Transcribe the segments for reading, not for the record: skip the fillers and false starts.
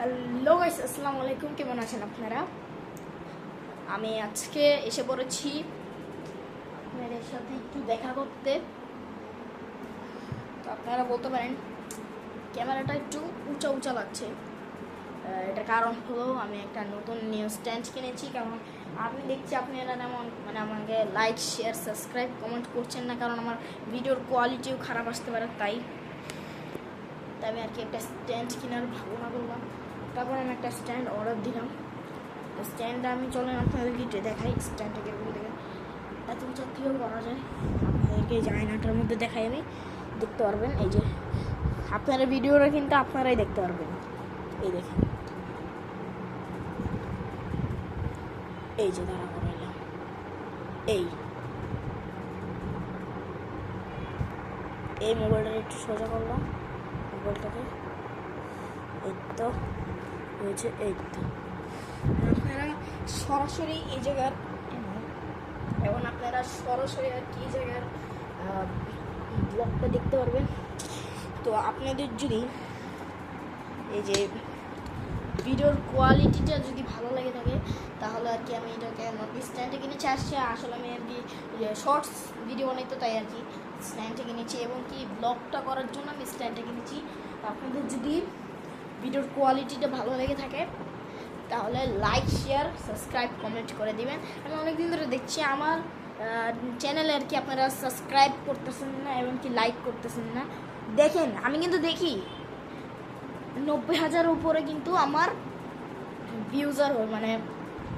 Hello guys, আসসালামু আলাইকুম। কেমন আছেন আপনারা? আমি আজকে এসে পড়েছি আপনাদের সাথে একটু দেখা করতে। তো আপনারা বলতে পারেন ক্যামেরাটা একটু উঁচা উঁচা লাগছে। এটার কারণ হলো আমি একটা নতুন নিউ স্ট্যান্ড কিনেছি। কারণ আমি দেখছি আপনারা তেমন আমাকে লাইক, শেয়ার, সাবস্ক্রাইব, কমেন্ট করছেন না, কারণ আমার ভিডিওর কোয়ালিটিও খারাপ আসতে পারে। তাই আমি আর কি একটা স্ট্যান্ড কেনার ভাবনা করলাম। তারপর আমি একটা স্ট্যান্ড অর্ডার দিলাম। স্ট্যান্ডটা আমি চলেন আপনাদেরকে দেখাই। স্ট্যান্ডটাকে দেখেন এত উঁচার থেকেও করা যায়। আপনাদেরকে এই আয়নাটার মধ্যে দেখাই, আমি দেখতে পারবেন। এই যে আপনারা ভিডিওটা কিন্তু আপনারাই দেখতে পারবেন। এই দেখেন, এই যে দাঁড়া করাইলাম, এই মোবাইলটা একটু সোজা করলাম, মোবাইলটাকে এই তো হয়েছে। এই তো আপনারা সরাসরি এই জায়গার এখন আপনারা সরাসরি আর কি জায়গার ব্লগটা দেখতে পারবেন। তো আপনাদের যদি এই যে ভিডিওর কোয়ালিটিটা যদি ভালো লাগে থাকে, তাহলে আর কি আমি এটাকে স্ট্যান্ডে কিনেছি। আসলে আমি আর কি শর্টস ভিডিও বানাই, তো তাই আর কি স্ট্যান্ডে কিনেছি, এবং কি ব্লগটা করার জন্য আমি স্ট্যান্ডে কিনেছি। আপনাদের যদি ভিডিওর কোয়ালিটিটা ভালো লেগে থাকে, তাহলে লাইক, শেয়ার, সাবস্ক্রাইব, কমেন্ট করে দিবেন। আমি অনেকদিন ধরে দেখছি আমার চ্যানেলে আর কি আপনারা সাবস্ক্রাইব করতেছেন না এবং কি লাইক করতেছেন না। দেখেন, আমি কিন্তু দেখি 90,000 উপরে কিন্তু আমার ভিউজার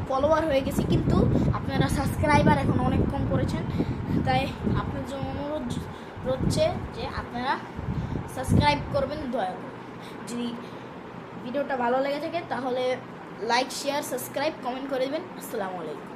ফলোয়ার হয়ে গেছে, কিন্তু আপনারা সাবস্ক্রাইবার এখন অনেক কম করেছেন। তাই আপনার জন্য অনুরোধ হচ্ছে যে আপনারা সাবস্ক্রাইব করবেন দয়া করে। যদি ভিডিওটা ভালো লেগে থাকে তাহলে লাইক, শেয়ার, সাবস্ক্রাইব, কমেন্ট করে দেবেন। আসসালামু আলাইকুম।